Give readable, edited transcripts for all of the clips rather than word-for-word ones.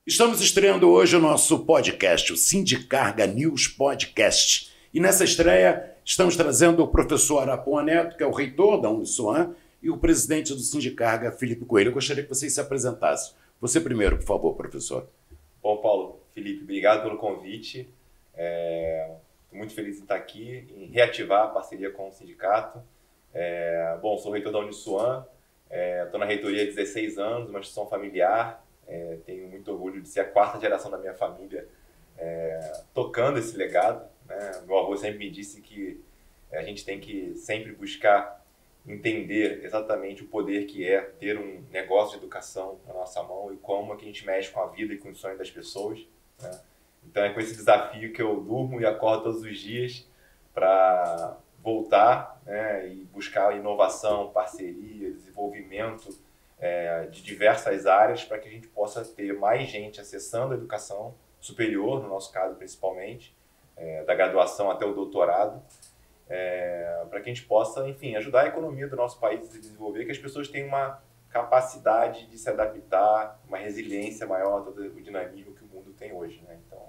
Estamos estreando hoje o nosso podcast, o Sindicarga News Podcast. E nessa estreia estamos trazendo o professor Arapuã Neto, que é o reitor da Uniswan, e o presidente do Sindicarga, Felipe Coelho. Eu gostaria que vocês se apresentassem. Você primeiro, por favor, professor. Bom, Paulo, Felipe, obrigado pelo convite. Estou muito feliz em estar aqui, em reativar a parceria com o sindicato. Bom, sou reitor da Uniswan, estou na reitoria há 16 anos, uma instituição familiar. Tenho muito orgulho de ser a quarta geração da minha família tocando esse legado, né? Meu avô sempre me disse que a gente tem que sempre buscar entender exatamente o poder que é ter um negócio de educação na nossa mão e como é que a gente mexe com a vida e com os sonhos das pessoas, né? Então é com esse desafio que eu durmo e acordo todos os dias para voltar, né, e buscar inovação, parceria, desenvolvimento de diversas áreas para que a gente possa ter mais gente acessando a educação superior, no nosso caso principalmente, da graduação até o doutorado, para que a gente possa, enfim, ajudar a economia do nosso país a se desenvolver, que as pessoas tenham uma capacidade de se adaptar, uma resiliência maior a todo o dinamismo que o mundo tem hoje, né? Então,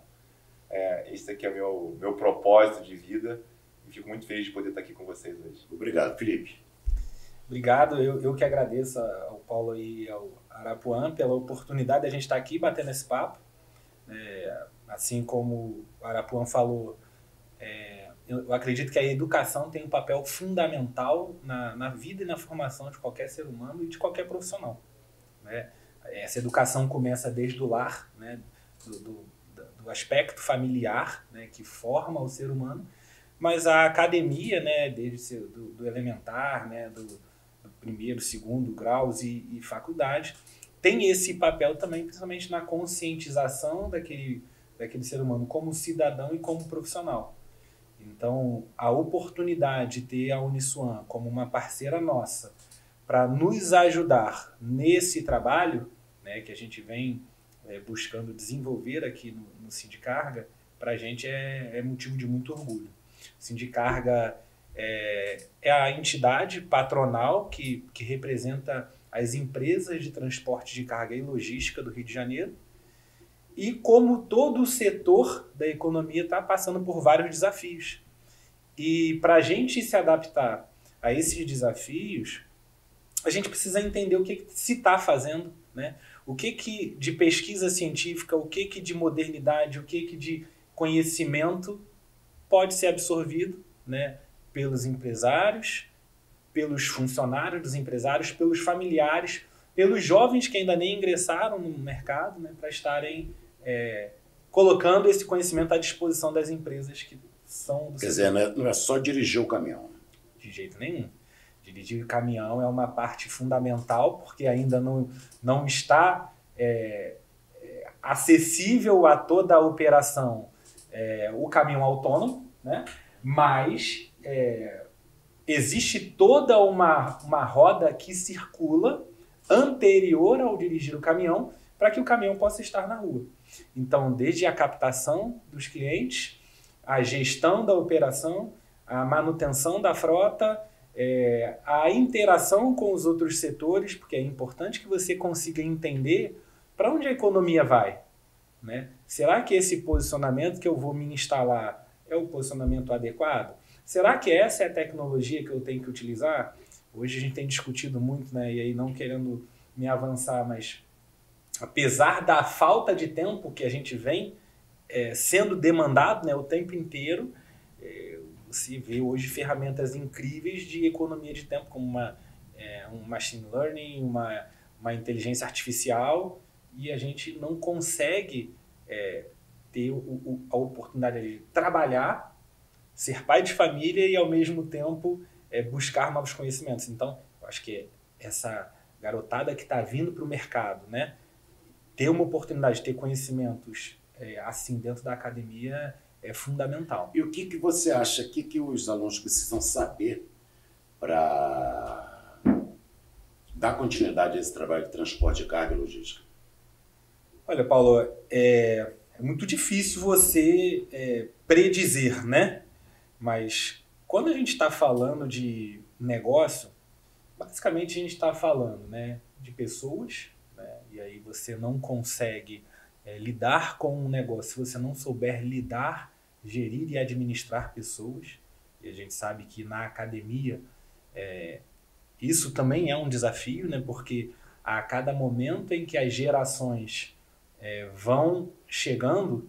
esse aqui é o meu propósito de vida e fico muito feliz de poder estar aqui com vocês hoje. Obrigado, Felipe. Obrigado, eu que agradeço ao Paulo e ao Arapuã pela oportunidade de a gente estar aqui batendo esse papo. Assim como o Arapuã falou, eu acredito que a educação tem um papel fundamental na vida e na formação de qualquer ser humano e de qualquer profissional, né? Essa educação começa desde o lar, né, do aspecto familiar, né, que forma o ser humano, mas a academia, né, desde do elementar, né, do primeiro, segundo graus e faculdade, tem esse papel também, principalmente na conscientização daquele ser humano como cidadão e como profissional. Então, a oportunidade de ter a Uniswan como uma parceira nossa para nos ajudar nesse trabalho, né, que a gente vem buscando desenvolver aqui no Sindicarga, para a gente é motivo de muito orgulho. O Sindicarga é a entidade patronal que representa as empresas de transporte de carga e logística do Rio de Janeiro. E como todo o setor da economia está passando por vários desafios. E para a gente se adaptar a esses desafios, a gente precisa entender o que se está fazendo, né? O que de pesquisa científica, o que de modernidade, o que de conhecimento pode ser absorvido, né, pelos empresários, pelos funcionários dos empresários, pelos familiares, pelos jovens que ainda nem ingressaram no mercado, né, para estarem colocando esse conhecimento à disposição das empresas que são do Quer dizer, não é só dirigir o caminhão. De jeito nenhum. Dirigir o caminhão é uma parte fundamental, porque ainda não está acessível a toda a operação o caminhão autônomo, né? Mas existe toda uma roda que circula anterior ao dirigir o caminhão para que o caminhão possa estar na rua. Então, desde a captação dos clientes, a gestão da operação, a manutenção da frota, a interação com os outros setores, porque é importante que você consiga entender para onde a economia vai, né? Será que esse posicionamento que eu vou me instalar é o posicionamento adequado? Será que essa é a tecnologia que eu tenho que utilizar? Hoje a gente tem discutido muito, né? E aí não querendo me avançar, mas apesar da falta de tempo que a gente vem sendo demandado, né, o tempo inteiro, você vê hoje ferramentas incríveis de economia de tempo, como um machine learning, uma inteligência artificial, e a gente não consegue ter a oportunidade de trabalhar, ser pai de família e, ao mesmo tempo, buscar novos conhecimentos. Então, eu acho que essa garotada que está vindo para o mercado, né, ter uma oportunidade de ter conhecimentos assim dentro da academia é fundamental. E o que você acha, o que os alunos precisam saber para dar continuidade a esse trabalho de transporte de carga e logística? Olha, Paulo, é muito difícil você predizer, né? Mas quando a gente está falando de negócio, basicamente a gente está falando, né, de pessoas, né? E aí você não consegue lidar com um negócio, se você não souber lidar, gerir e administrar pessoas, e a gente sabe que na academia isso também é um desafio, né? Porque a cada momento em que as gerações vão chegando,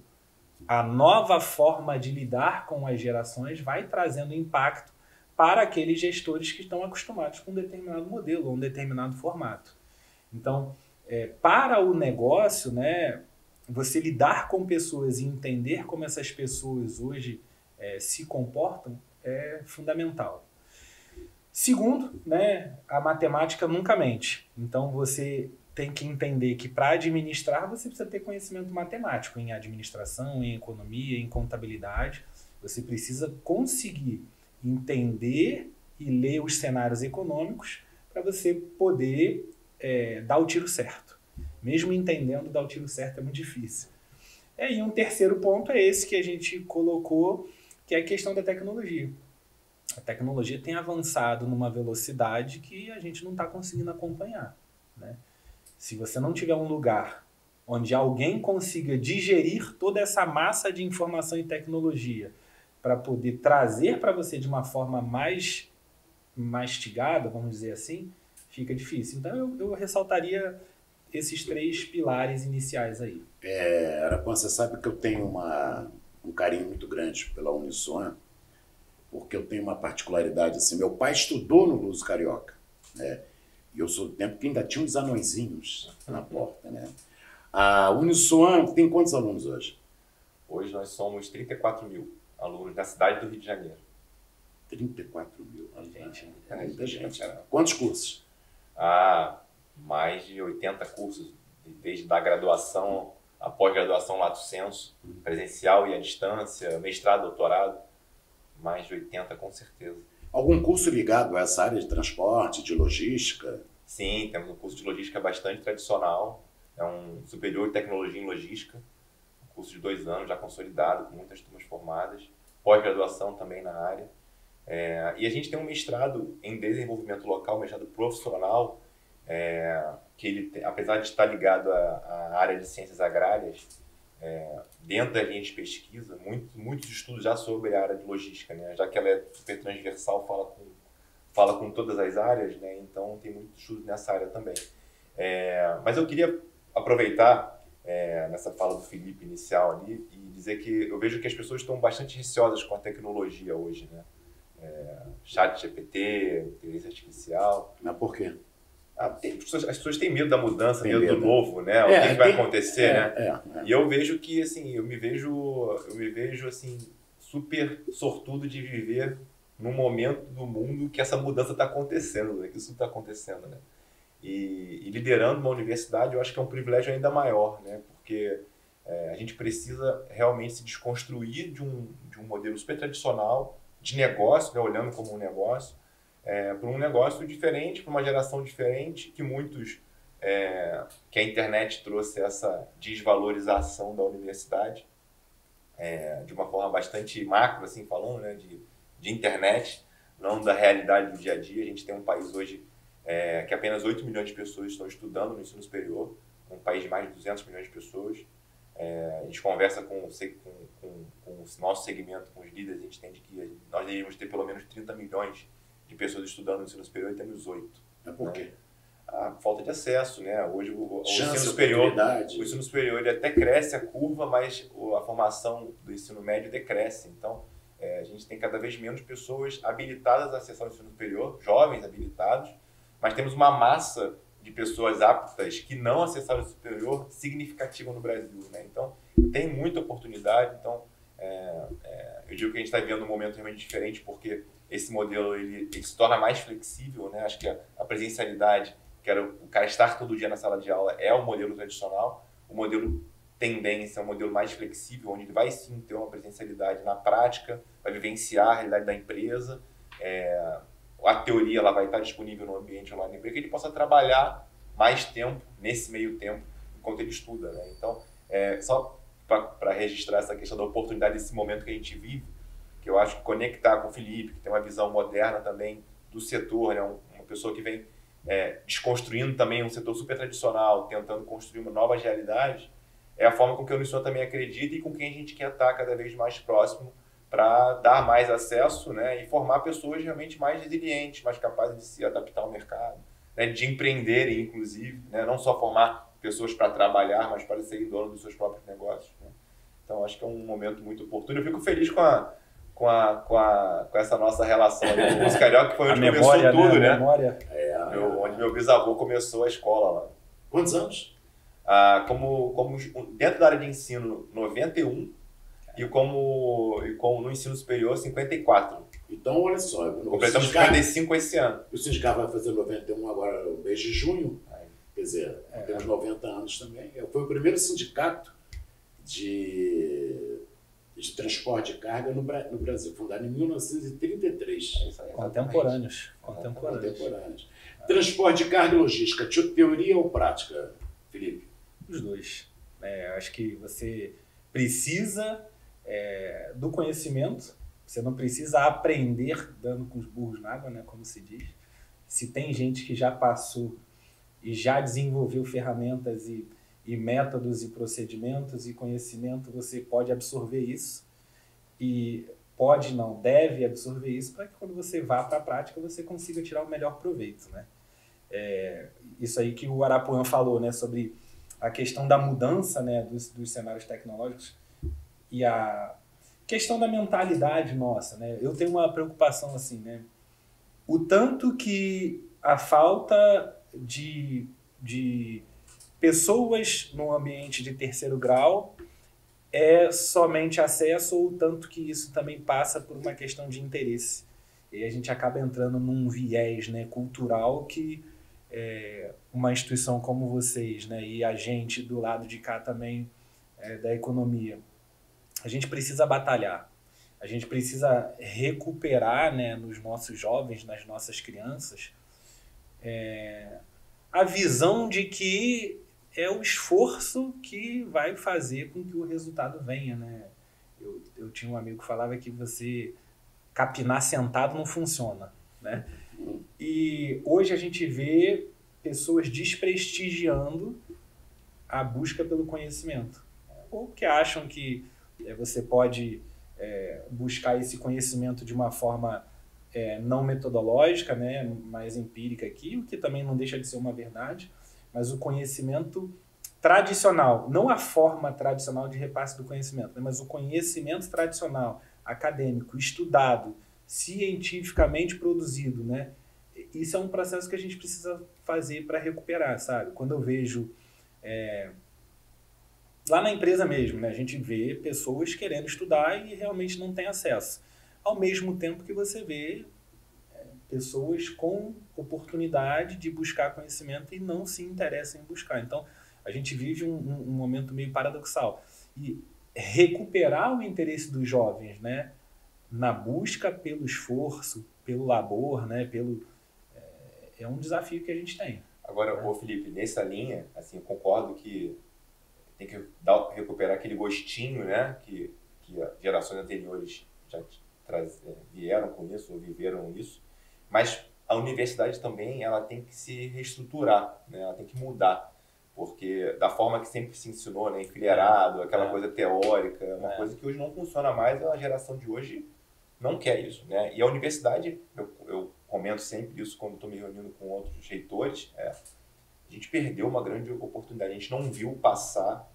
a nova forma de lidar com as gerações vai trazendo impacto para aqueles gestores que estão acostumados com um determinado modelo ou um determinado formato. Então, para o negócio, né, você lidar com pessoas e entender como essas pessoas hoje se comportam é fundamental. Segundo, né, a matemática nunca mente. Então, você tem que entender que para administrar você precisa ter conhecimento matemático em administração, em economia, em contabilidade. Você precisa conseguir entender e ler os cenários econômicos para você poder dar o tiro certo. Mesmo entendendo dar o tiro certo é muito difícil. E um terceiro ponto é esse que a gente colocou, que é a questão da tecnologia. A tecnologia tem avançado numa velocidade que a gente não está conseguindo acompanhar, né? Se você não tiver um lugar onde alguém consiga digerir toda essa massa de informação e tecnologia para poder trazer para você de uma forma mais mastigada, vamos dizer assim, fica difícil. Então eu ressaltaria esses 3 pilares iniciais aí. Arapuã, você sabe que eu tenho um carinho muito grande pela Unisoan, porque eu tenho uma particularidade assim. Meu pai estudou no Luso Carioca, né? E eu sou do tempo que ainda tinha uns anõezinhos na porta, né? A Unisoan tem quantos alunos hoje? Hoje nós somos 34 mil alunos na cidade do Rio de Janeiro. 34 mil. Muita gente. Quantos cursos? Mais de 80 cursos, desde a graduação, a pós-graduação lato sensu, presencial e à distância, mestrado, doutorado, mais de 80 com certeza. Algum curso ligado a essa área de transporte, de logística? Sim, temos um curso de logística bastante tradicional, é um superior de tecnologia em logística, um curso de 2 anos já consolidado, com muitas turmas formadas, pós-graduação também na área. E a gente tem um mestrado em desenvolvimento local, um mestrado profissional, que ele, apesar de estar ligado à área de ciências agrárias, dentro da linha de pesquisa, muitos estudos já sobre a área de logística, né? Já que ela é super transversal, fala com todas as áreas, né? Então tem muitos estudos nessa área também. Mas eu queria aproveitar nessa fala do Felipe inicial ali e dizer que eu vejo que as pessoas estão bastante receosas com a tecnologia hoje, né? Chat GPT, inteligência artificial. Mas por quê? As pessoas têm medo da mudança, medo do novo, né? O que vai acontecer, né? E eu vejo que, assim, eu me vejo assim, super sortudo de viver num momento do mundo que essa mudança está acontecendo, né? Que isso está acontecendo, né? E liderando uma universidade, eu acho que é um privilégio ainda maior, né? Porque a gente precisa realmente se desconstruir de um modelo super tradicional de negócio, né? Olhando como um negócio, para um negócio diferente, para uma geração diferente, que que a internet trouxe essa desvalorização da universidade, de uma forma bastante macro, assim falando, né, de internet, não da realidade do dia a dia. A gente tem um país hoje que apenas 8 milhões de pessoas estão estudando no ensino superior, um país de mais de 200 milhões de pessoas. A gente conversa com o nosso segmento, com os líderes, a gente entende que nós deveríamos ter pelo menos 30 milhões de pessoas estudando no ensino superior e temos 8. Por quê? A falta de acesso, né? Hoje o ensino superior ele até cresce a curva, mas a formação do ensino médio decresce. Então, a gente tem cada vez menos pessoas habilitadas a acessar o ensino superior, jovens habilitados, mas temos uma massa de pessoas aptas que não acessaram o ensino superior significativa no Brasil, né? Então, tem muita oportunidade. Então, eu digo que a gente está vivendo um momento realmente diferente, porque esse modelo ele se torna mais flexível, né? Acho que a presencialidade, que era o cara estar todo dia na sala de aula, é o modelo tradicional. O modelo tendência é um modelo mais flexível, onde ele vai sim ter uma presencialidade na prática, vai vivenciar a realidade da empresa. A teoria ela vai estar disponível no ambiente online da empresa, que ele possa trabalhar mais tempo nesse meio tempo enquanto ele estuda, né? Então, só para registrar essa questão da oportunidade desse momento que a gente vive, que eu acho que conectar com o Felipe, que tem uma visão moderna também do setor, né? Uma pessoa que vem desconstruindo também um setor super tradicional, tentando construir uma nova realidade, é a forma com que a Unisul também acredita e com quem a gente quer estar cada vez mais próximo para dar mais acesso, né, e formar pessoas realmente mais resilientes, mais capazes de se adaptar ao mercado, né, de empreenderem, inclusive, né, não só formar pessoas para trabalhar, mas para serem donos dos seus próprios negócios, né. Então, acho que é um momento muito oportuno. Eu fico feliz com essa nossa relação ali com o Música Carioca, que foi onde começou tudo, né? Onde meu bisavô começou a escola lá. Quantos anos? Como dentro da área de ensino, 91, e no ensino superior, 54. Então, olha só. Completamos 55 esse ano. O Sindicar vai fazer 91 agora, no mês de junho. Quer dizer, temos 90 anos também. Foi o primeiro sindicato de transporte de carga no Brasil, fundado em 1933. Contemporâneos. Transporte de carga e logística, teoria ou prática, Felipe? Os dois. Acho que você precisa do conhecimento, você não precisa aprender dando com os burros na água, né, como se diz. Se tem gente que já passou e já desenvolveu ferramentas e métodos e procedimentos e conhecimento, você pode absorver isso e deve absorver isso para que quando você vá para a prática você consiga tirar o melhor proveito, né? Isso aí que o Arapuã falou, né, sobre a questão da mudança, né, dos cenários tecnológicos e a questão da mentalidade nossa, né? Eu tenho uma preocupação assim, né? O tanto que a falta de pessoas no ambiente de terceiro grau é somente acesso, ou tanto que isso também passa por uma questão de interesse. E a gente acaba entrando num viés, né, cultural que uma instituição como vocês, né, e a gente do lado de cá também da economia, a gente precisa batalhar. A gente precisa recuperar, né, nos nossos jovens, nas nossas crianças, a visão de que é o esforço que vai fazer com que o resultado venha, né? Eu tinha um amigo que falava que você capinar sentado não funciona, né? E hoje a gente vê pessoas desprestigiando a busca pelo conhecimento, ou que acham que você pode buscar esse conhecimento de uma forma não metodológica, né, mais empírica aqui, o que também não deixa de ser uma verdade, mas o conhecimento tradicional, não a forma tradicional de repasse do conhecimento, né, mas o conhecimento tradicional, acadêmico, estudado, cientificamente produzido, né, isso é um processo que a gente precisa fazer para recuperar, sabe? Quando eu vejo lá na empresa mesmo, né, a gente vê pessoas querendo estudar e realmente não tem acesso. Ao mesmo tempo que você vê pessoas com oportunidade de buscar conhecimento e não se interessam em buscar. Então, a gente vive um momento meio paradoxal. E recuperar o interesse dos jovens, né, na busca pelo esforço, pelo labor, né, é um desafio que a gente tem. Agora, Felipe, nessa linha, assim, eu concordo que tem que recuperar aquele gostinho, né, que gerações anteriores já vieram com isso, ou viveram isso, mas a universidade também ela tem que se reestruturar, né? Ela tem que mudar, porque da forma que sempre se ensinou, né, enfileirado, aquela coisa teórica, uma coisa que hoje não funciona mais, a geração de hoje não quer isso, né? E a universidade, eu comento sempre isso quando estou me reunindo com outros reitores, a gente perdeu uma grande oportunidade, a gente não viu passar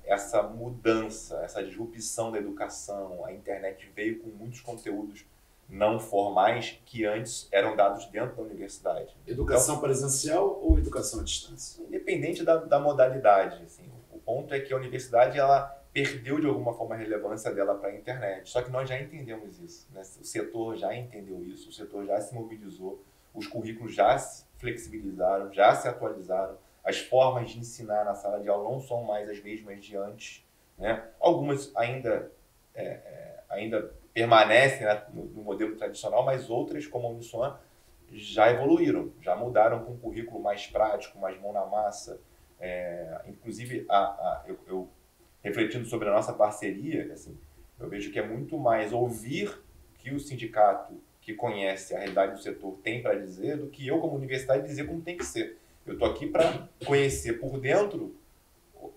essa mudança, essa disrupção da educação. A internet veio com muitos conteúdos não formais que antes eram dados dentro da universidade. Educação presencial ou educação à distância? Independente da modalidade. Assim, o ponto é que a universidade ela perdeu de alguma forma a relevância dela para a internet. Só que nós já entendemos isso, né? O setor já entendeu isso, o setor já se mobilizou, os currículos já se flexibilizaram, já se atualizaram. As formas de ensinar na sala de aula não são mais as mesmas de antes, né? Algumas ainda permanecem, né, no modelo tradicional, mas outras, como a Unisul, já evoluíram, já mudaram com um currículo mais prático, mais mão na massa. Inclusive, eu refletindo sobre a nossa parceria, assim, eu vejo que é muito mais ouvir que o sindicato que conhece a realidade do setor tem para dizer do que eu, como universidade, dizer como tem que ser. Eu estou aqui para conhecer por dentro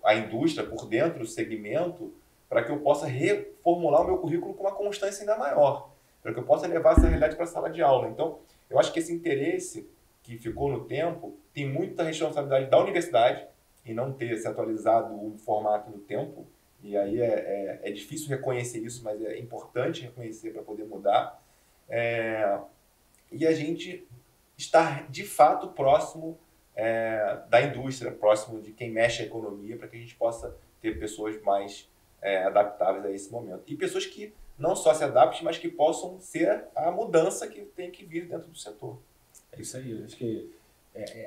a indústria por dentro do segmento para que eu possa reformular o meu currículo com uma constância ainda maior, para que eu possa levar essa realidade para a sala de aula. Então, eu acho que esse interesse que ficou no tempo tem muita responsabilidade da universidade em não ter se atualizado o formato no tempo, e aí é difícil reconhecer isso, mas é importante reconhecer para poder mudar. E a gente estar, de fato, próximo da indústria, próximo de quem mexe a economia, para que a gente possa ter pessoas mais adaptáveis a esse momento. E pessoas que não só se adaptem, mas que possam ser a mudança que tem que vir dentro do setor. É isso aí, eu acho que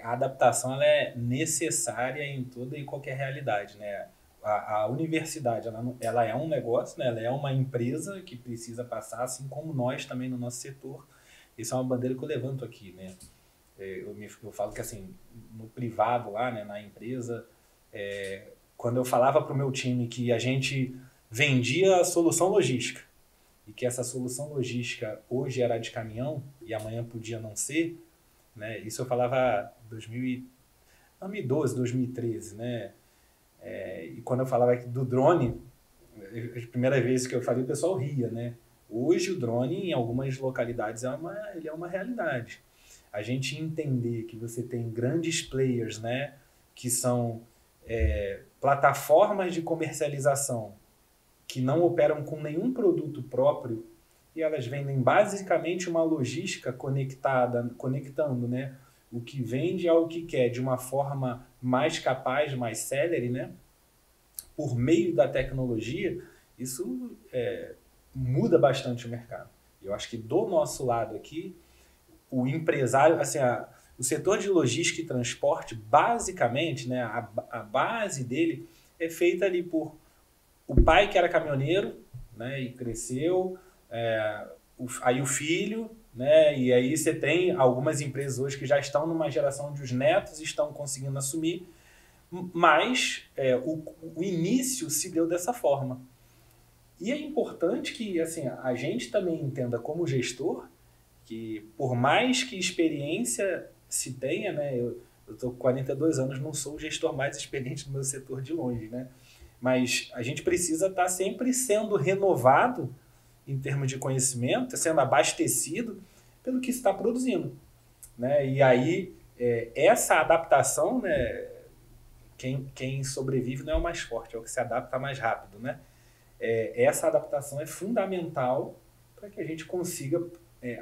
a adaptação ela é necessária em toda e qualquer realidade, né? A universidade ela é um negócio, né? Ela é uma empresa que precisa passar, assim como nós também no nosso setor. Isso é uma bandeira que eu levanto aqui, né? Eu falo que assim, no privado lá, né, na empresa, quando eu falava para o meu time que a gente vendia a solução logística e que essa solução logística hoje era de caminhão e amanhã podia não ser, né? Isso eu falava 2012, 2013, né? E quando eu falava do drone, as primeiras vezes que eu falei, o pessoal ria, né? Hoje o drone, em algumas localidades, ele é uma realidade. A gente entender que você tem grandes players, né? Que são plataformas de comercialização que não operam com nenhum produto próprio e elas vendem basicamente uma logística conectando, né, o que vende ao que quer de uma forma mais capaz, mais célere, né, por meio da tecnologia, isso muda bastante o mercado. Eu acho que do nosso lado aqui, o empresário, assim, o setor de logística e transporte, basicamente, né, a base dele é feita ali por o pai que era caminhoneiro, né, e cresceu, aí o filho, né, e aí você tem algumas empresas hoje que já estão numa geração onde os netos estão conseguindo assumir, mas o início se deu dessa forma. E é importante que assim, a gente também entenda como gestor que por mais que experiência se tenha, né, eu estou com 42 anos, não sou o gestor mais experiente do meu setor de longe, né? Mas a gente precisa estar sempre sendo renovado em termos de conhecimento, sendo abastecido pelo que está produzindo, né? E aí, essa adaptação, né, quem sobrevive não é o mais forte, é o que se adapta mais rápido, né? Essa adaptação é fundamental para que a gente consiga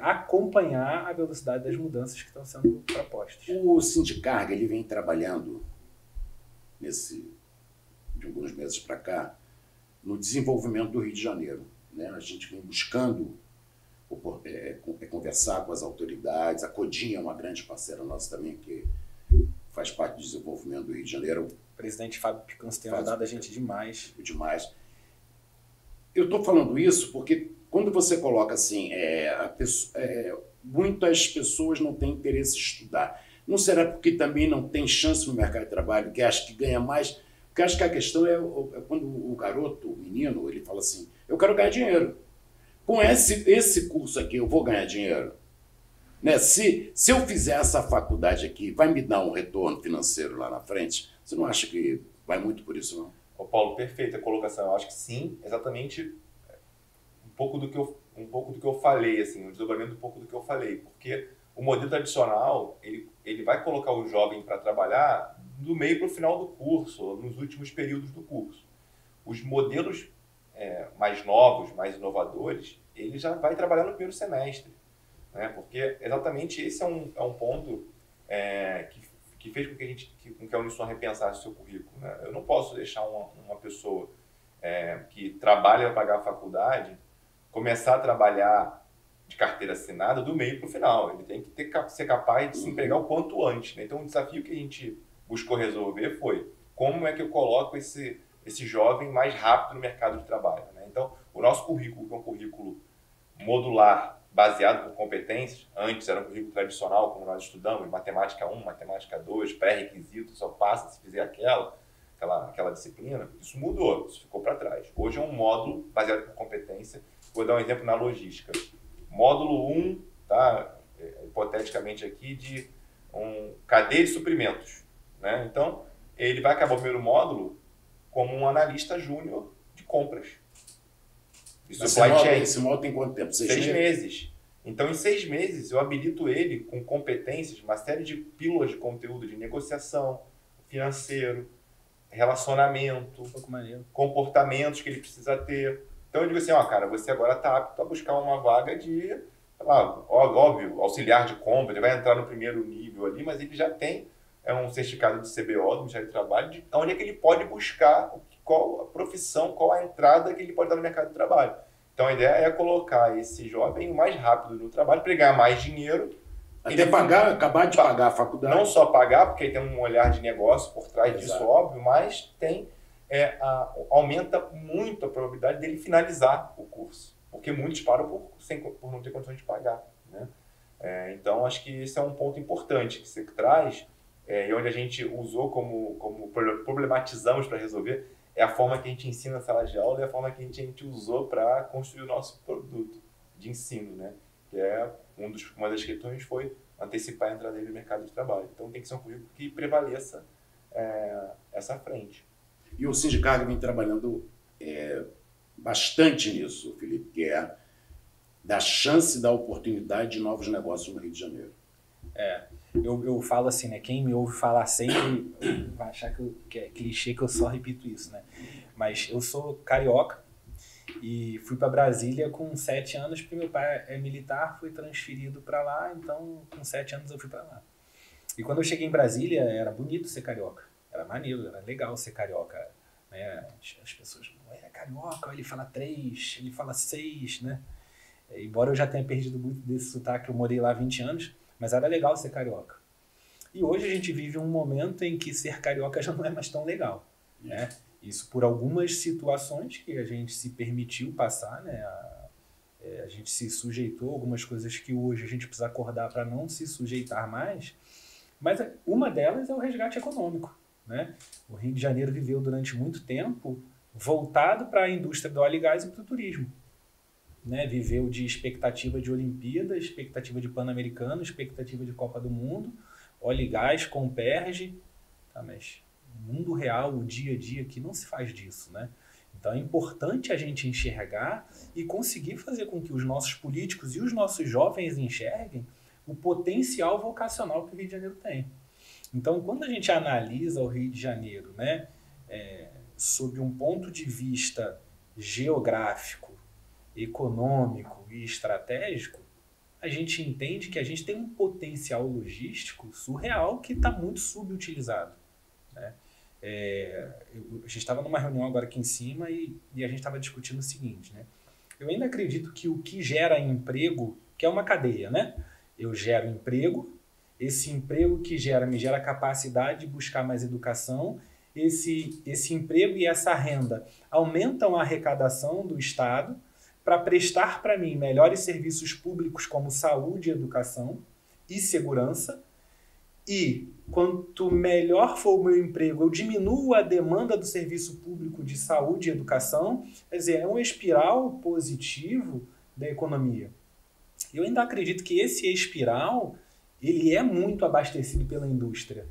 acompanhar a velocidade das mudanças que estão sendo propostas. O Sindicarga, ele vem trabalhando de alguns meses para cá, no desenvolvimento do Rio de Janeiro, né? A gente vem buscando conversar com as autoridades. A Codinha é uma grande parceira nossa também, que faz parte do desenvolvimento do Rio de Janeiro. O presidente Fábio Picanso tem ajudado a gente demais. Demais. Eu estou falando isso porque quando você coloca assim, muitas pessoas não têm interesse em estudar. Não será porque também não tem chance no mercado de trabalho, que acha que ganha mais? Porque acho que a questão é quando o garoto, o menino, ele fala assim, eu quero ganhar dinheiro. Com esse curso aqui eu vou ganhar dinheiro. Né? Se eu fizer essa faculdade aqui, vai me dar um retorno financeiro lá na frente? Você não acha que vai muito por isso, não? Ô Paulo, perfeita a colocação. Eu acho que sim, exatamente um pouco do que eu falei, assim, um desdobramento um pouco do que eu falei, porque o modelo tradicional, ele vai colocar o jovem para trabalhar do meio para o final do curso, ou nos últimos períodos do curso. Os modelos mais novos, mais inovadores, ele já vai trabalhar no primeiro semestre, né? Porque exatamente esse é um ponto que fez com que a Unisul repensasse o seu currículo, né? Eu não posso deixar uma pessoa que trabalha para pagar a faculdade começar a trabalhar de carteira assinada do meio para o final. Ele tem que ser capaz de se empregar o quanto antes, né? Então, o desafio que a gente buscou resolver foi como é que eu coloco esse jovem mais rápido no mercado de trabalho, né? Então, o nosso currículo, que é um currículo modular, baseado por competências, antes era um currículo tradicional, como nós estudamos, matemática 1, matemática 2, pré-requisito, só passa se fizer aquela disciplina. Isso mudou, isso ficou para trás. Hoje é um módulo baseado por competência. Vou dar um exemplo na logística. Módulo 1, tá? Hipoteticamente aqui, de cadeia de suprimentos, né? Então, ele vai acabar o primeiro módulo como um analista júnior de compras. Esse modo tem quanto tempo? 6 meses. Então, em 6 meses, eu habilito ele com competências, uma série de pílulas de conteúdo de negociação, financeiro, relacionamento, comportamentos que ele precisa ter. Então, eu digo assim, cara, você agora está apto a buscar uma vaga de, sei lá, óbvio, auxiliar de compra, ele vai entrar no primeiro nível ali, mas ele já tem um certificado de CBO, do Ministério do Trabalho, onde é que ele pode buscar qual a profissão, qual a entrada que ele pode dar no mercado de trabalho. Então, a ideia é colocar esse jovem o mais rápido no trabalho para ele ganhar mais dinheiro. Até acabar de pagar a faculdade. Não só pagar, porque ele tem um olhar de negócio por trás disso, óbvio, mas tem, aumenta muito a probabilidade dele finalizar o curso. Porque muitos param por não ter condições de pagar. Né? Então, acho que esse é um ponto importante que você traz, e onde a gente usou como problematizamos para resolver, é a forma que a gente ensina na sala de aula e a forma que a gente usou para construir o nosso produto de ensino, né? Que uma das questões foi antecipar a entrada dele no mercado de trabalho. Então tem que ser um currículo que prevaleça essa frente. E o Sindicarga vem trabalhando bastante nisso, Felipe, que é da chance, da oportunidade de novos negócios no Rio de Janeiro. Eu falo assim, né? Quem me ouve falar sempre vai achar que é clichê, que eu só repito isso, né? Mas eu sou carioca e fui para Brasília com 7 anos, porque meu pai é militar, fui transferido para lá, então com 7 anos eu fui para lá. E quando eu cheguei em Brasília, era bonito ser carioca, era maneiro, era legal ser carioca, né? As pessoas, é carioca, ele fala 3, ele fala 6, né? Embora eu já tenha perdido muito desse sotaque, eu morei lá 20 anos, mas era legal ser carioca. E hoje a gente vive um momento em que ser carioca já não é mais tão legal, né? Isso por algumas situações que a gente se permitiu passar, né? A gente se sujeitou a algumas coisas que hoje a gente precisa acordar para não se sujeitar mais, mas uma delas é o resgate econômico, né? O Rio de Janeiro viveu durante muito tempo voltado para a indústria do óleo e gás e para o turismo. Né, viveu de expectativa de Olimpíada, expectativa de Pan-Americano, expectativa de Copa do Mundo, óleo e gás, Comperge, tá, mas no mundo real, o dia a dia aqui não se faz disso, né? Então é importante a gente enxergar e conseguir fazer com que os nossos políticos e os nossos jovens enxerguem o potencial vocacional que o Rio de Janeiro tem. Então, quando a gente analisa o Rio de Janeiro, né, sob um ponto de vista geográfico, econômico e estratégico, a gente entende que a gente tem um potencial logístico surreal que está muito subutilizado. Né? A gente estava numa reunião agora aqui em cima e a gente estava discutindo o seguinte, né? Eu ainda acredito que o que gera emprego, que é uma cadeia, né? Eu gero emprego, esse emprego que me gera capacidade de buscar mais educação, esse emprego e essa renda aumentam a arrecadação do Estado para prestar para mim melhores serviços públicos como saúde, educação e segurança. E quanto melhor for o meu emprego, eu diminuo a demanda do serviço público de saúde e educação. Quer dizer, é um espiral positivo da economia. Eu ainda acredito que esse espiral ele é muito abastecido pela indústria.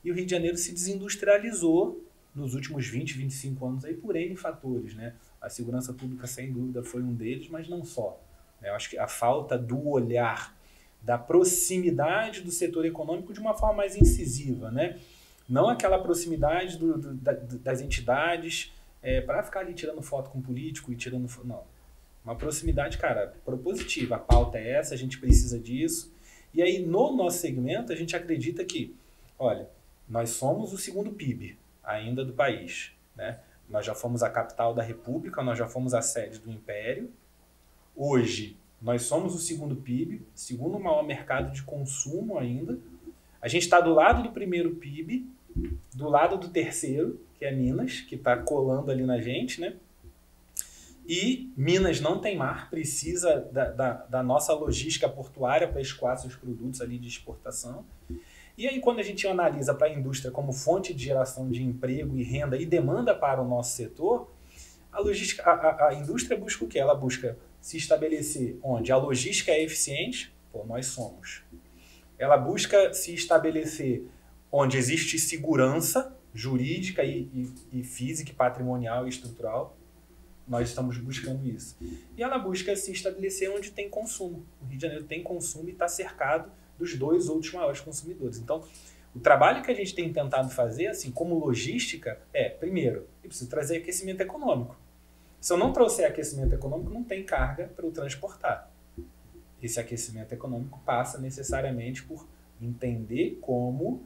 E o Rio de Janeiro se desindustrializou nos últimos 20, 25 anos aí por N fatores, né? A segurança pública, sem dúvida, foi um deles, mas não só. Eu acho que a falta do olhar, da proximidade do setor econômico de uma forma mais incisiva, né? Não aquela proximidade das entidades para ficar ali tirando foto com político e tirando foto, não. Uma proximidade, cara, propositiva. A pauta é essa, a gente precisa disso. E aí, no nosso segmento, a gente acredita que, olha, nós somos o segundo PIB ainda do país, né? Nós já fomos a capital da República, nós já fomos a sede do Império. Hoje, nós somos o segundo PIB, segundo maior mercado de consumo ainda. A gente está do lado do primeiro PIB, do lado do terceiro, que é Minas, que está colando ali na gente, né? E Minas não tem mar, precisa da nossa logística portuária para escoar seus produtos ali de exportação. E aí, quando a gente analisa para a indústria como fonte de geração de emprego e renda e demanda para o nosso setor, a indústria busca o quê? Ela busca se estabelecer onde a logística é eficiente, nós somos. Ela busca se estabelecer onde existe segurança, jurídica e física, patrimonial e estrutural. Nós estamos buscando isso. E ela busca se estabelecer onde tem consumo. O Rio de Janeiro tem consumo e está cercado dos 2 outros maiores consumidores. Então, o trabalho que a gente tem tentado fazer, assim, como logística, primeiro, eu preciso trazer aquecimento econômico. Se eu não trouxer aquecimento econômico, não tem carga para eu transportar. Esse aquecimento econômico passa necessariamente por entender como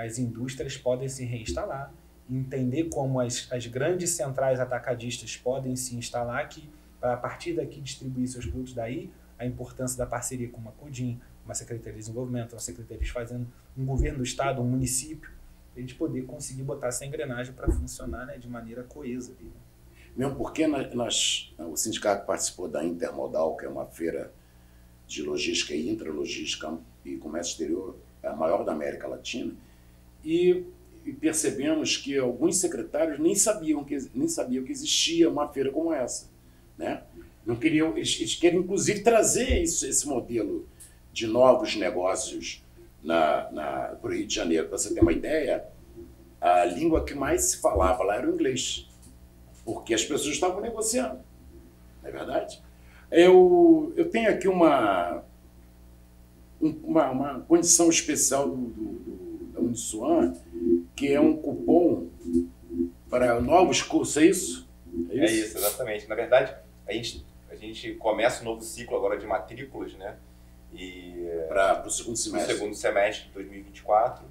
as indústrias podem se reinstalar, entender como as grandes centrais atacadistas podem se instalar aqui, para a partir daqui distribuir seus produtos. Daí a importância da parceria com uma CODIM, uma Secretaria de Desenvolvimento, uma Secretaria de Fazenda, um governo do estado, um município, para a gente poder conseguir botar essa engrenagem para funcionar, né, de maneira coesa. Ali, né? Mesmo porque o sindicato participou da Intermodal, que é uma feira de logística e intralogística e comércio exterior, a maior da América Latina, e percebemos que alguns secretários nem sabiam que existia uma feira como essa, né? Não queriam, eles querem inclusive trazer esse modelo de novos negócios para o Rio de Janeiro. Para você ter uma ideia, a língua que mais se falava lá era o inglês, porque as pessoas estavam negociando, não é verdade? Eu tenho aqui uma condição especial da Uniswan, que é um cupom para novos cursos, é isso? É isso, exatamente. Na verdade, a gente começa um novo ciclo agora de matrículas, né? Para o segundo semestre. No segundo semestre de 2024.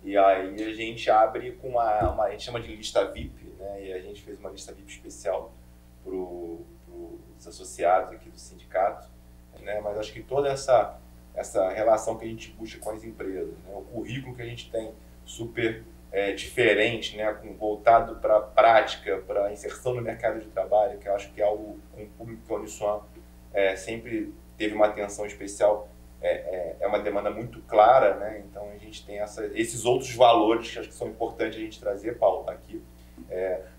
E aí a gente abre com a gente chama de lista VIP, né? E a gente fez uma lista VIP especial para os associados aqui do sindicato, né? Mas acho que toda essa relação que a gente busca com as empresas, né? O currículo que a gente tem super diferente, né? Voltado para a prática, para a inserção no mercado de trabalho, que eu acho que é algo com o público que a Uniswan sempre teve uma atenção especial, é uma demanda muito clara, né? Então a gente tem esses outros valores que acho que são importantes a gente trazer, Paulo, aqui.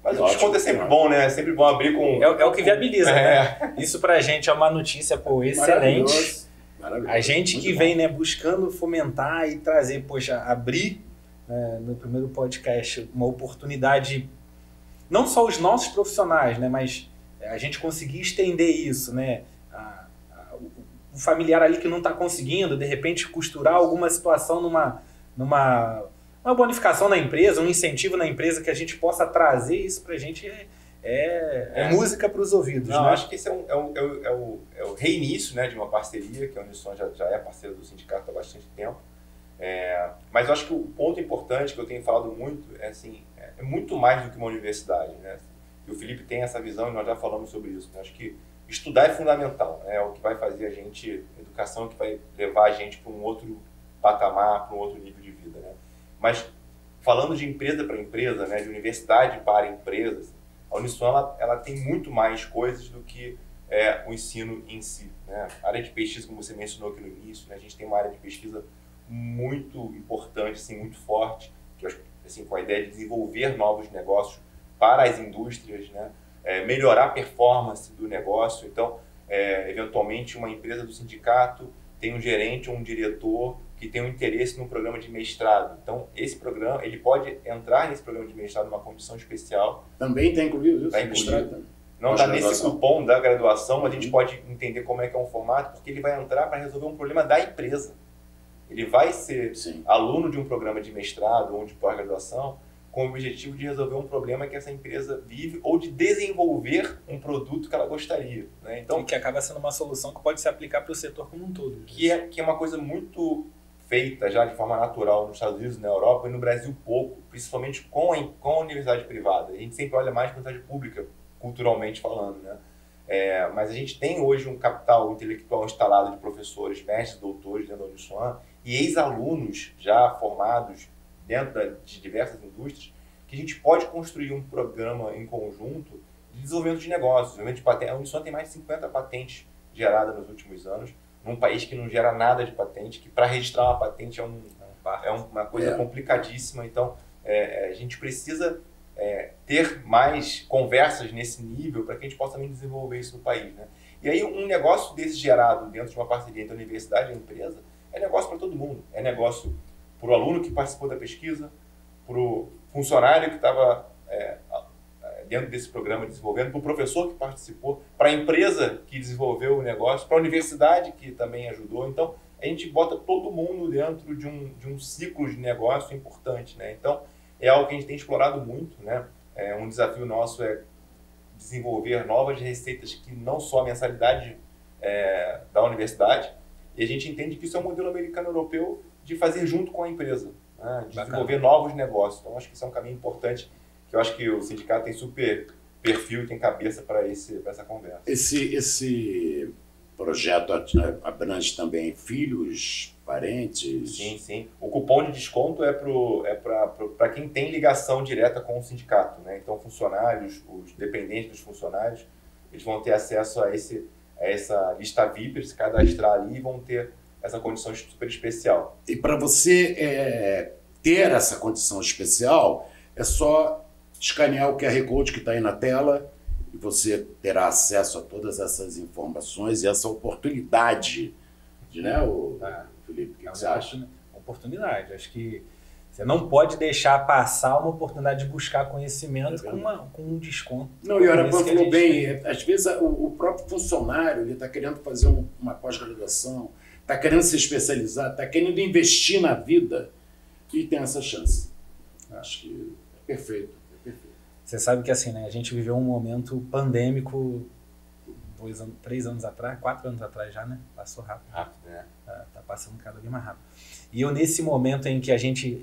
Mas o desconto é sempre bom, né? É sempre bom abrir com... É o que viabiliza, né? Isso pra gente é uma notícia, excelente. Maravilhoso. A gente que vem, né, buscando fomentar e trazer, abrir no primeiro podcast uma oportunidade, não só os nossos profissionais, né, mas a gente conseguir estender isso, né? O familiar ali que não está conseguindo, de repente, costurar alguma situação numa bonificação na empresa, um incentivo na empresa, que a gente possa trazer isso para a gente é música para os ouvidos. Não, né? Acho que esse é o reinício, né, de uma parceria, que a Uniswan já é parceira do sindicato há bastante tempo. Mas eu acho que o ponto importante que eu tenho falado muito é muito mais do que uma universidade, né? E o Felipe tem essa visão e nós já falamos sobre isso. Né? Acho que estudar é fundamental, né? É o que vai fazer educação é que vai levar a gente para um outro patamar, para um outro nível de vida, né? Mas falando de empresa para empresa, né, de universidade para empresas, a Uniswan ela tem muito mais coisas do que o ensino em si, né? A área de pesquisa, como você mencionou aqui no início, né, a gente tem uma área de pesquisa muito importante, assim, muito forte, que eu acho, assim, com a ideia de desenvolver novos negócios para as indústrias, né? Melhorar a performance do negócio. Então, eventualmente, uma empresa do sindicato tem um gerente ou um diretor que tem um interesse num programa de mestrado. Então, esse programa, ele pode entrar nesse programa de mestrado numa condição especial. Também está incluído isso? Está incluído. Não está nesse cupom da graduação, mas a gente pode entender como é que é um formato, porque ele vai entrar para resolver um problema da empresa. Ele vai ser aluno de um programa de mestrado ou de pós-graduação com o objetivo de resolver um problema que essa empresa vive ou de desenvolver um produto que ela gostaria, né? Então, e que acaba sendo uma solução que pode se aplicar para o setor como um todo. Que é uma coisa muito feita já de forma natural nos Estados Unidos, na Europa e no Brasil pouco, principalmente com a universidade privada. A gente sempre olha mais para a universidade pública, culturalmente falando, né? Mas a gente tem hoje um capital intelectual instalado de professores, mestres, doutores dentro da Uniswan e ex-alunos já formados dentro de diversas indústrias, que a gente pode construir um programa em conjunto de desenvolvimento de negócios, desenvolvimento de patentes. A Uniswan tem mais de 50 patentes geradas nos últimos anos, num país que não gera nada de patente, que para registrar uma patente é uma coisa complicadíssima. Então, a gente precisa ter mais conversas nesse nível para que a gente possa também desenvolver isso no país, né? E aí, um negócio desse gerado dentro de uma parceria entre a universidade e a empresa é negócio para todo mundo. É negócio para o aluno que participou da pesquisa, para o funcionário que estava dentro desse programa desenvolvendo, para o professor que participou, para a empresa que desenvolveu o negócio, para a universidade que também ajudou. Então, a gente bota todo mundo dentro de um ciclo de negócio importante, né? Então, é algo que a gente tem explorado muito, né? Um desafio nosso é desenvolver novas receitas que não só a mensalidade da universidade, e a gente entende que isso é um modelo americano-europeu de fazer junto com a empresa, né? De desenvolver novos negócios. Então, acho que isso é um caminho importante, que eu acho que o sindicato tem super perfil e tem cabeça para essa conversa. Esse projeto abrange também filhos, parentes? Sim, sim. O cupom de desconto é para quem tem ligação direta com o sindicato, né? Então, funcionários, os dependentes dos funcionários, eles vão ter acesso a essa lista VIP, se cadastrar ali e vão ter essa condição super especial. E para você ter essa condição especial, é só escanear o QR Code que está aí na tela e você terá acesso a todas essas informações e essa oportunidade, né, Felipe? O que você acha? Oportunidade. Acho que você não pode deixar passar uma oportunidade de buscar conhecimento com um desconto. Não, e o Arapuã falou bem, às vezes o próprio funcionário ele está querendo fazer uma pós-graduação, está querendo se especializar, está querendo investir na vida e tem essa chance. Acho que é perfeito. Você sabe que assim, né, a gente viveu um momento pandêmico 3 anos atrás, 4 anos atrás já, né? Passou rápido. Rápido, né? Tá passando cada vez mais rápido. E eu, nesse momento em que a gente,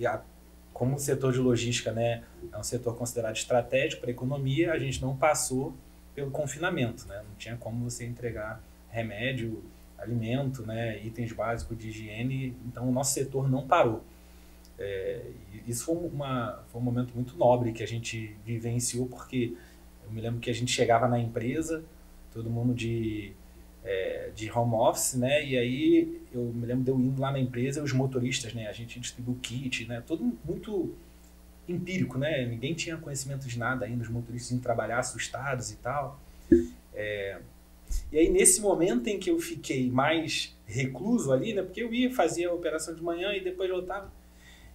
como o setor de logística, né, é um setor considerado estratégico para a economia, a gente não passou pelo confinamento, né? Não tinha como você entregar remédio, alimento, né, itens básicos de higiene, então o nosso setor não parou. Isso foi um momento muito nobre que a gente vivenciou, porque eu me lembro que a gente chegava na empresa, todo mundo de home office, né? E aí eu me lembro de eu indo lá na empresa, os motoristas, né? A gente distribuiu kit, né? Tudo muito empírico, né? Ninguém tinha conhecimento de nada ainda, os motoristas iam trabalhar assustados e tal. E aí nesse momento em que eu fiquei mais recluso ali, né? Porque eu ia fazer a operação de manhã e depois voltava,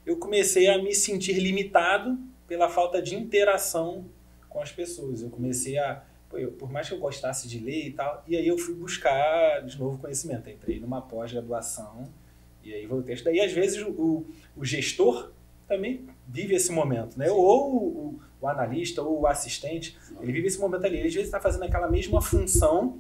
eu comecei a me sentir limitado pela falta de interação com as pessoas. Eu comecei por mais que eu gostasse de ler e tal, e aí eu fui buscar de novo conhecimento. Eu entrei numa pós-graduação e aí voltei a estudar. E às vezes o gestor também vive esse momento, né? Ou o analista ou o assistente, ele vive esse momento ali. Ele às vezes está fazendo aquela mesma função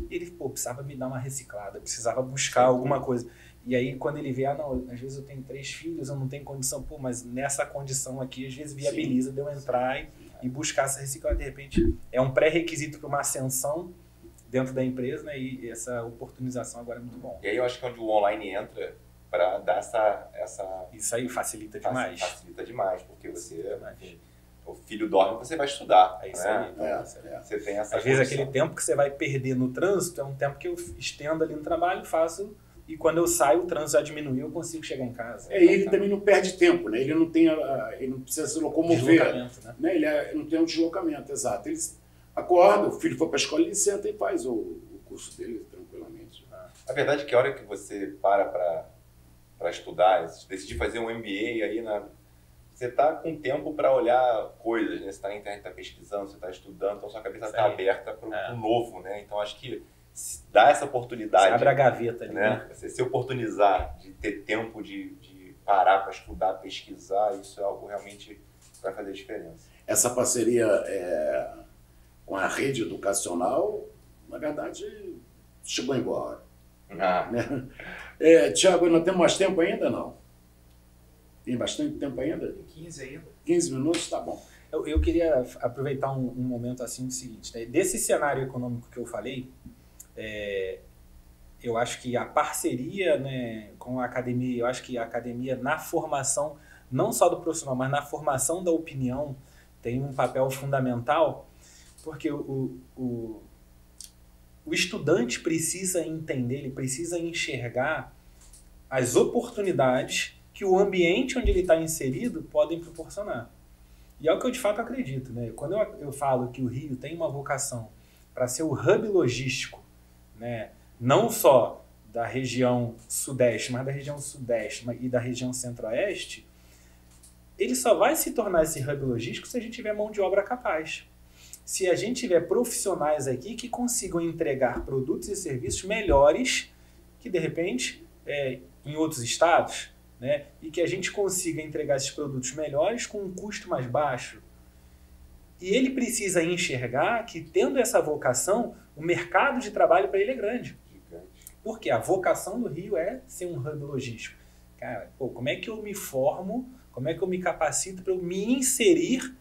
e ele, precisava me dar uma reciclada, precisava buscar alguma coisa. E aí, quando ele vê, não, às vezes eu tenho 3 filhos, eu não tenho condição, mas nessa condição aqui, às vezes viabiliza de eu entrar e buscar essa reciclagem. De repente, é um pré-requisito para uma ascensão dentro da empresa, né? E essa oportunização agora é muito bom. E aí eu acho que é onde o online entra para dar essa... Isso aí facilita demais. Facilita demais, porque você... Enfim, o filho dorme, você vai estudar. É isso né? aí. Você tem essa Às vezes aquele tempo que você vai perder no trânsito é um tempo que eu estendo ali no trabalho, faço... E quando eu saio, o trânsito já diminuiu, eu consigo chegar em casa. Ele também não perde tempo, né? Ele não tem, ele não precisa se locomover. Deslocamento, né? Ele não tem um deslocamento, exato. Ele acorda, o filho foi para a escola, ele senta e faz o curso dele tranquilamente. A verdade é que a hora que você para estudar, decidir fazer um MBA, aí você está com tempo para olhar coisas, né? Você está na internet, está pesquisando, você está estudando, então sua cabeça está aberta para o novo, né? Então acho que dá essa oportunidade. Você abre a gaveta ali, né? Você se oportunizar de ter tempo de parar para estudar, pesquisar, isso é algo realmente que vai fazer diferença. Essa parceria com a rede educacional, na verdade, chegou embora. Né? Tiago, nós temos mais tempo ainda, não? Tem bastante tempo ainda? Tem 15 ainda. 15 minutos, tá bom. Eu queria aproveitar um momento assim, o seguinte, né? Desse cenário econômico que eu falei, eu acho que a parceria, né, com a academia, eu acho que a academia na formação, não só do profissional, mas na formação da opinião, tem um papel fundamental, porque o estudante precisa entender, ele precisa enxergar as oportunidades que o ambiente onde ele está inserido podem proporcionar. E é o que eu de fato acredito, né? Quando eu falo que o Rio tem uma vocação para ser o hub logístico, né, não só da região sudeste, mas da região sudeste e da região centro-oeste, ele só vai se tornar esse hub logístico se a gente tiver mão de obra capaz. Se a gente tiver profissionais aqui que consigam entregar produtos e serviços melhores que, de repente, em outros estados, né? E que a gente consiga entregar esses produtos melhores com um custo mais baixo. E ele precisa enxergar que, tendo essa vocação, o mercado de trabalho para ele é grande. Porque a vocação do Rio é ser um hub logístico. Cara, como é que eu me formo, como é que eu me capacito para eu me inserir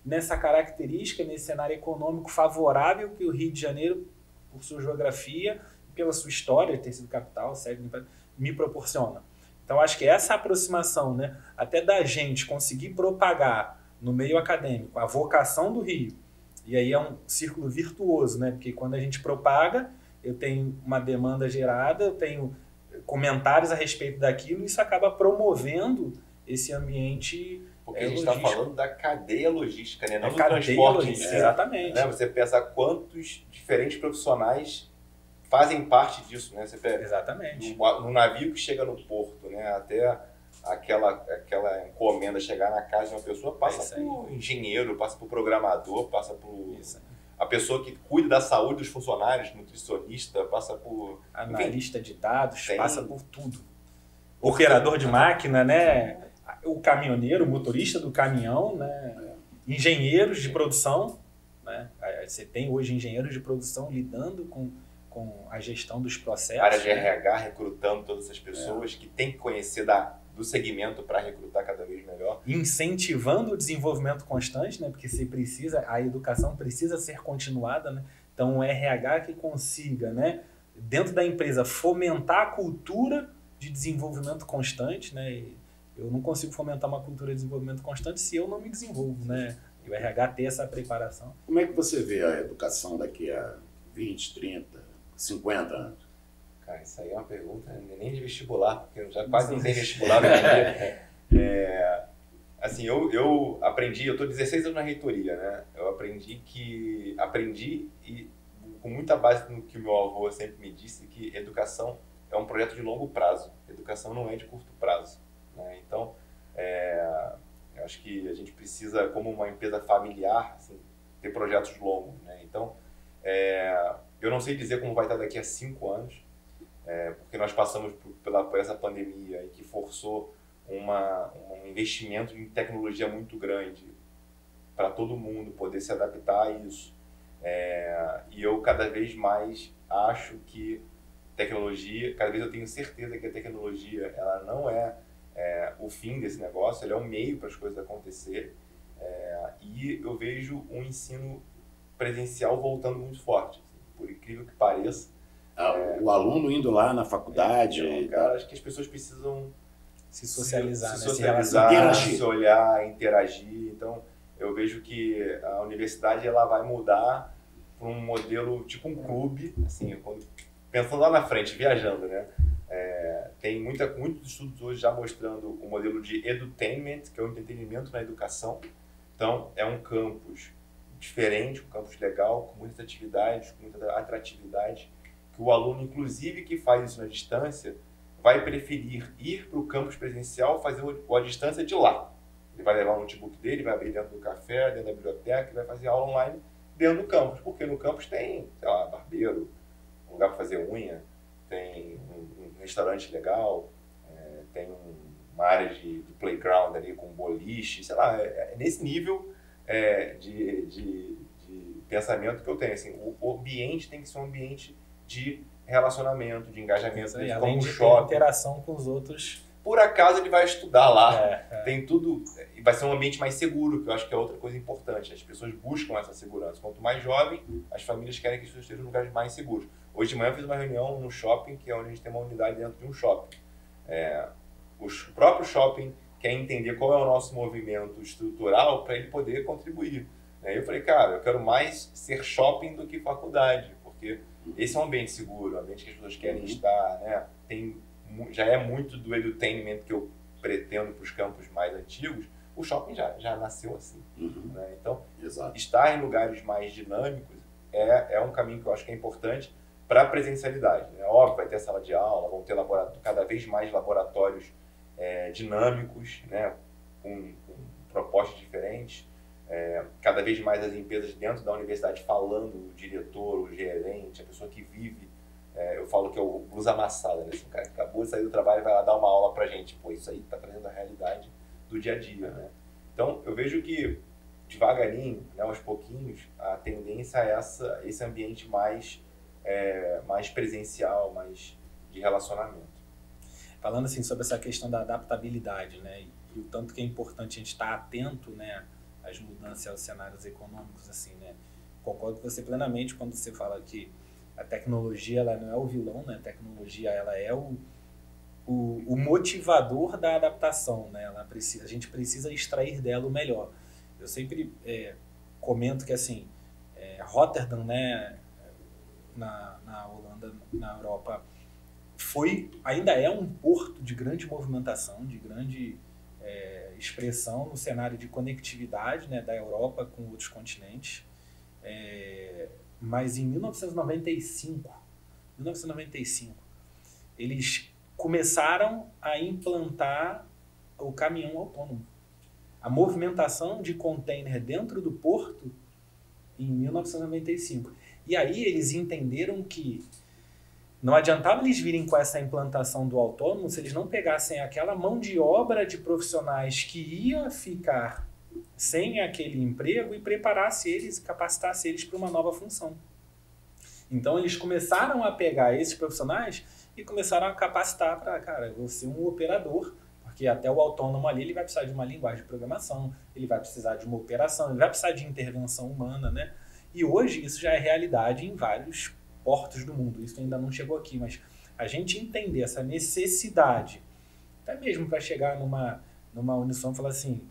nessa característica, nesse cenário econômico favorável que o Rio de Janeiro, por sua geografia, pela sua história de ter sido capital, me proporciona. Então, acho que essa aproximação, né, até da gente conseguir propagar no meio acadêmico a vocação do Rio, e aí é um círculo virtuoso, né, porque quando a gente propaga, eu tenho uma demanda gerada, eu tenho comentários a respeito daquilo, e isso acaba promovendo esse ambiente. Porque a gente está falando da cadeia logística, né? Não do cadeia transporte. Logística, exatamente. Né? Você pensa quantos diferentes profissionais fazem parte disso, né? Você pega exatamente. No navio que chega no porto, né? Até aquela encomenda chegar na casa de uma pessoa, passa por engenheiro, passa por programador, passa por a pessoa que cuida da saúde dos funcionários, nutricionista, passa por analista de dados, passa por tudo. Operador de máquina, né? O caminhoneiro, o motorista do caminhão, né? Engenheiros de produção, né? Você tem hoje engenheiros de produção lidando com a gestão dos processos. Área de RH recrutando todas essas pessoas que tem que conhecer do segmento para recrutar cada vez melhor. Incentivando o desenvolvimento constante, né? Porque a educação precisa ser continuada, né? Então o RH que consiga, né, dentro da empresa, fomentar a cultura de desenvolvimento constante, né? Eu não consigo fomentar uma cultura de desenvolvimento constante se eu não me desenvolvo, né? E o RH ter essa preparação. Como é que você vê a educação daqui a 20, 30, 50 anos? Cara, isso aí é uma pergunta nem de vestibular, porque já quase não tem vestibular hoje em dia. Assim, eu aprendi, eu estou 16 anos na reitoria, né? Eu aprendi e com muita base no que o meu avô sempre me disse, que educação é um projeto de longo prazo. Educação não é de curto prazo. Né? Então, eu acho que a gente precisa, como uma empresa familiar, assim, ter projetos longos. Né? Então, eu não sei dizer como vai estar daqui a 5 anos, porque nós passamos por essa pandemia e que forçou um investimento em tecnologia muito grande para todo mundo poder se adaptar a isso. E eu cada vez mais acho que cada vez eu tenho certeza que a tecnologia ela não é o fim desse negócio, ela é o meio para as coisas acontecerem. E eu vejo um ensino presencial voltando muito forte, assim, por incrível que pareça. O aluno indo lá na faculdade. Cara, acho que as pessoas precisam se socializar, se olhar, interagir. Então, eu vejo que a universidade ela vai mudar para um modelo tipo um clube, assim, pensando lá na frente, viajando, né? Tem muitos estudos hoje já mostrando o modelo de edutainment, que é o entretenimento na educação. Então, é um campus diferente, um campus legal, com muitas atividades, com muita atratividade, que o aluno, inclusive, que faz isso na distância, vai preferir ir para o campus presencial, fazer a distância de lá. Ele vai levar o notebook dele, vai abrir dentro do café, dentro da biblioteca, e vai fazer aula online dentro do campus, porque no campus tem, sei lá, barbeiro, um lugar para fazer unha, tem um restaurante legal, tem uma área de playground ali com boliche, sei lá, é nesse nível de pensamento que eu tenho. Assim, o ambiente tem que ser um ambiente de relacionamento, de engajamento, além de ter interação com os outros. Por acaso ele vai estudar lá, tem tudo, e vai ser um ambiente mais seguro, que eu acho que é outra coisa importante. As pessoas buscam essa segurança. Quanto mais jovem, as famílias querem que as pessoas estejam em lugares mais seguros. Hoje de manhã eu fiz uma reunião no shopping, que é onde a gente tem uma unidade dentro de um shopping. O próprio shopping quer entender qual é o nosso movimento estrutural para ele poder contribuir. Aí eu falei, cara, eu quero mais ser shopping do que faculdade, porque esse é um ambiente seguro, um ambiente que as pessoas querem estar, né? Já é muito do edutainment que eu pretendo para os campos mais antigos. O shopping já nasceu assim. Né? Então, estar em lugares mais dinâmicos é um caminho que eu acho que é importante para a presencialidade. Né? Óbvio, vai ter sala de aula, vão ter cada vez mais laboratórios dinâmicos, né? com propostas diferentes. Cada vez mais as empresas dentro da universidade falando, o diretor, o gerente, a pessoa que vive, eu falo que é o blusa amassada, né? Assim, o cara que acabou de sair do trabalho e vai lá dar uma aula pra gente. Pô, isso aí está trazendo a realidade do dia a dia, né? Então, eu vejo que devagarinho, né, aos pouquinhos, a tendência é esse ambiente mais presencial, mais de relacionamento. Falando assim sobre essa questão da adaptabilidade, né, e o tanto que é importante a gente estar atento, né, às mudanças, aos cenários econômicos, assim, né, concordo com você plenamente quando você fala que a tecnologia ela não é o vilão, né, a tecnologia ela é o motivador da adaptação, né, a gente precisa extrair dela o melhor. Eu sempre comento que assim, Rotterdam, né, na Holanda, na Europa, ainda é um porto de grande movimentação, de grande expressão no cenário de conectividade, né, da Europa com outros continentes. Mas em 1995, eles começaram a implantar o caminhão autônomo. A movimentação de container dentro do porto em 1995. E aí eles entenderam que não adiantava eles virem com essa implantação do autônomo se eles não pegassem aquela mão de obra de profissionais que ia ficar sem aquele emprego e preparasse eles, capacitasse eles para uma nova função. Então eles começaram a pegar esses profissionais e começaram a capacitar para, cara, eu vou ser um operador, porque até o autônomo ali ele vai precisar de uma linguagem de programação, ele vai precisar de uma operação, ele vai precisar de intervenção humana, né? E hoje isso já é realidade em vários portos do mundo. Isso ainda não chegou aqui, mas a gente entender essa necessidade, até mesmo para chegar numa Unisom e falar assim,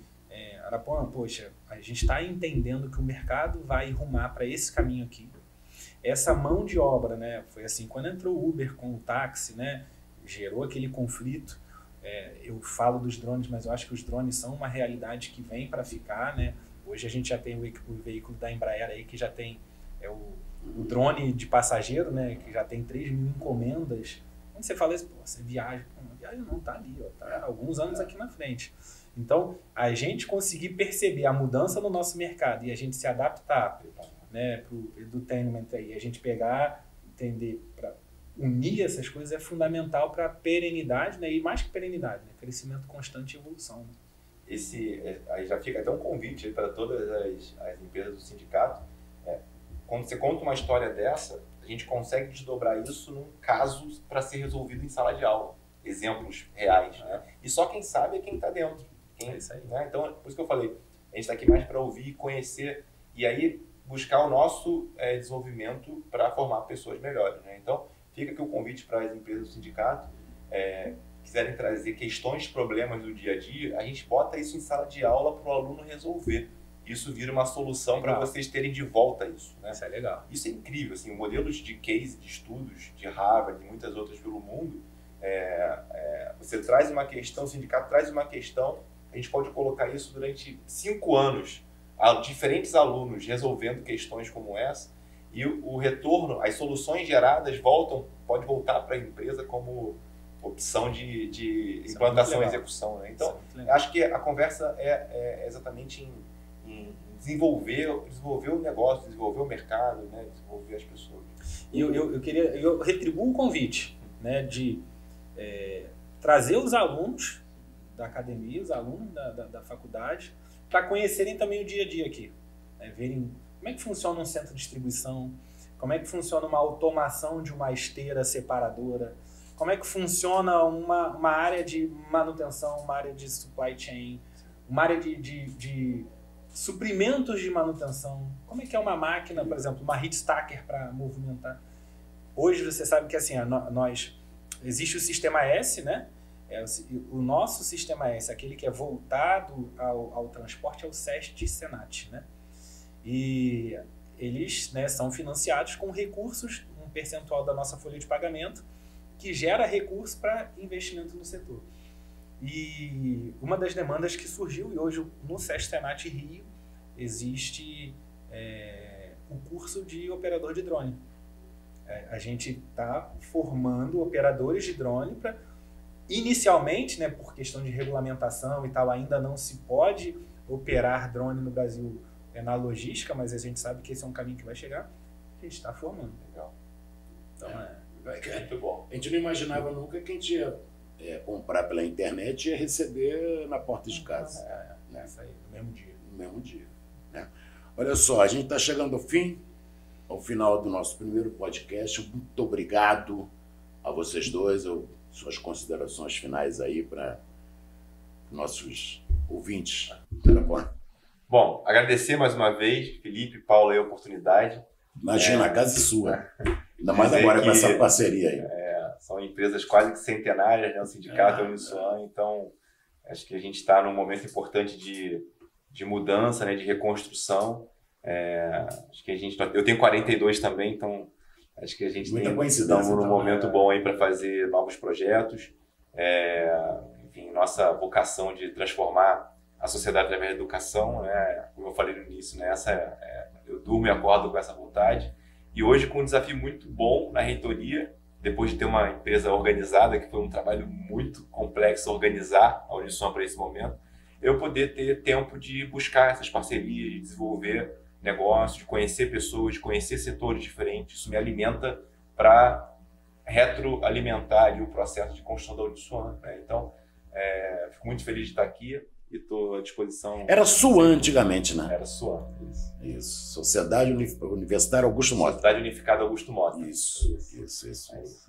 Arapuã, poxa, a gente está entendendo que o mercado vai rumar para esse caminho aqui. Essa mão de obra, né? Foi assim, quando entrou o Uber com o táxi, né? Gerou aquele conflito. Eu falo dos drones, mas eu acho que os drones são uma realidade que vem para ficar, né? Hoje a gente já tem o veículo da Embraer aí que já tem o drone de passageiro, né? Que já tem 3.000 encomendas. Quando você fala isso, pô, você viaja, não, tá ali, ó, tá há alguns anos aqui na frente. Então, a gente conseguir perceber a mudança no nosso mercado e a gente se adaptar, né, para o edutainment aí, a gente pegar, entender, para unir essas coisas é fundamental para a perenidade, né, e mais que perenidade, né, crescimento constante e evolução. Né. Aí já fica até um convite para todas as empresas do sindicato. Quando você conta uma história dessa, a gente consegue desdobrar isso num caso para ser resolvido em sala de aula. Exemplos reais. Né? E só quem sabe é quem está dentro. É isso aí. Né? Então, por isso que eu falei, a gente está aqui mais para ouvir, conhecer e aí buscar o nosso desenvolvimento para formar pessoas melhores. Né? Então, fica aqui o convite para as empresas do sindicato, quiserem trazer questões, problemas do dia a dia, a gente bota isso em sala de aula para o aluno resolver. Isso vira uma solução para vocês terem de volta isso. Né? Isso é legal. Isso é incrível. Assim, modelos de case, de estudos, de Harvard e muitas outras pelo mundo, você traz uma questão, o sindicato traz uma questão, a gente pode colocar isso durante 5 anos, diferentes alunos resolvendo questões como essa, e o retorno, as soluções geradas pode voltar para a empresa como opção de implantação e execução. Né? Então, acho que a conversa é exatamente em desenvolver o negócio, desenvolver o mercado, né? Desenvolver as pessoas. E eu retribuo o convite, né, de trazer os alunos da academia, os alunos da faculdade, para conhecerem também o dia a dia aqui, né? Verem como é que funciona um centro de distribuição, como é que funciona uma automação de uma esteira separadora, como é que funciona uma área de manutenção, uma área de supply chain, uma área de suprimentos de manutenção, como é que é uma máquina, por exemplo, uma heat stacker para movimentar. Hoje você sabe que assim, existe o sistema S, né? O nosso sistema S, aquele que é voltado ao transporte, é o SEST Senat, né? E eles, né, são financiados com recursos, um percentual da nossa folha de pagamento, que gera recurso para investimento no setor. E uma das demandas que surgiu, e hoje no SEST Senat Rio existe o curso de operador de drone. A gente está formando operadores de drone para Inicialmente, né, por questão de regulamentação e tal, ainda não se pode operar drone no Brasil na logística, mas a gente sabe que esse é um caminho que vai chegar. A gente está formando. Legal. Então, Muito bom. A gente não imaginava nunca que a gente ia comprar pela internet e ia receber na porta de casa. Né? Isso aí, no mesmo dia. No mesmo dia. Né? Olha só, a gente está chegando ao final do nosso primeiro podcast. Muito obrigado a vocês dois. Suas considerações finais aí para nossos ouvintes. Bom, agradecer mais uma vez, Felipe, Paulo, a oportunidade. Imagina, a casa é sua. Ainda mais agora com essa parceria aí. São empresas quase que centenárias, né? O sindicato é o Uniswan, então acho que a gente está num momento importante de mudança, né? De reconstrução. Acho que eu tenho 42 também, então acho que a gente está num momento bom aí para fazer novos projetos. Enfim, nossa vocação de transformar a sociedade através da educação, né? Como eu falei no início, né? Eu durmo e acordo com essa vontade. E hoje com um desafio muito bom na reitoria, depois de ter uma empresa organizada, que foi um trabalho muito complexo organizar a Uniswan para esse momento, eu poder ter tempo de buscar essas parcerias, de desenvolver negócios, de conhecer pessoas, de conhecer setores diferentes. Isso me alimenta para retroalimentar ali o processo de construção da Uniswan, né? Então, fico muito feliz de estar aqui e estou à disposição. Era SUAN antigamente, né? Era SUAN, isso. Sociedade Universitária Augusto Mota. Sociedade Unificada Augusto Mota. Isso.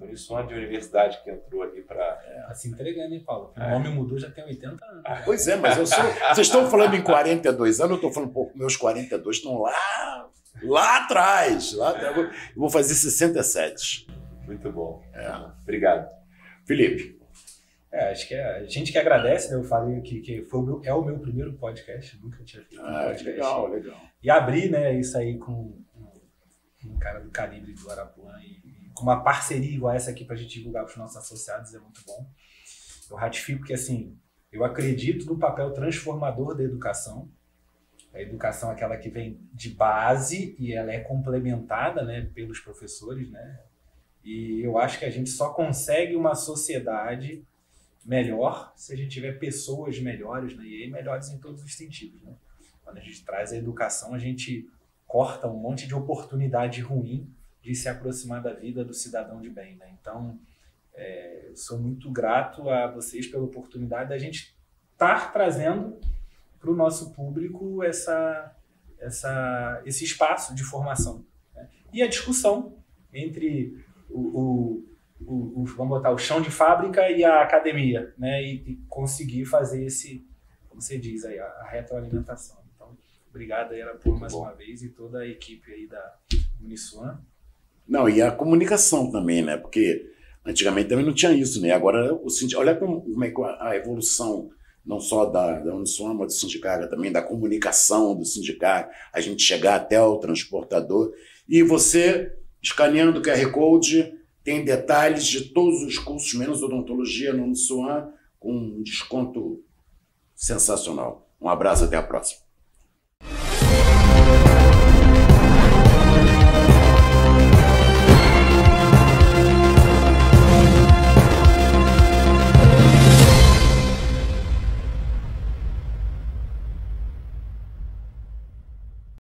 Uniswan de universidade que entrou ali para... Tá se entregando, hein, Paulo? O nome mudou já tem 80 anos. Pois é, mas vocês estão falando em 42 anos, eu estou falando, pô, meus 42 estão lá atrás. Eu vou fazer 67. Muito bom. Obrigado. Felipe. Acho que a gente que agradece, né? Eu falei que é o meu primeiro podcast, nunca tinha feito um podcast. Legal. E abrir, né, isso aí com um cara do calibre do Arapuã e com uma parceria igual essa aqui pra gente divulgar para os nossos associados é muito bom. Eu ratifico que, assim, eu acredito no papel transformador da educação. A educação é aquela que vem de base e ela é complementada, né, pelos professores, né? E eu acho que a gente só consegue uma sociedade melhor se a gente tiver pessoas melhores, né? E aí melhores em todos os sentidos, né? Quando a gente traz a educação, a gente corta um monte de oportunidade ruim de se aproximar da vida do cidadão de bem, né? Então, eu sou muito grato a vocês pela oportunidade da gente estar trazendo para o nosso público esse espaço de formação, né? E a discussão entre vamos botar o chão de fábrica e a academia, né? E conseguir fazer como você diz aí, a retroalimentação. Então, obrigado aí, Arapuã, mais uma vez, e toda a equipe aí da Uniswan. Não, e a comunicação também, né? Porque antigamente também não tinha isso, né? Agora, olha como é que a evolução, não só da Uniswan, mas do sindicato, também da comunicação do sindicato, a gente chegar até o transportador. E você, escaneando o QR Code, tem detalhes de todos os cursos, menos odontologia no Uniswan, com um desconto sensacional. Um abraço, até a próxima.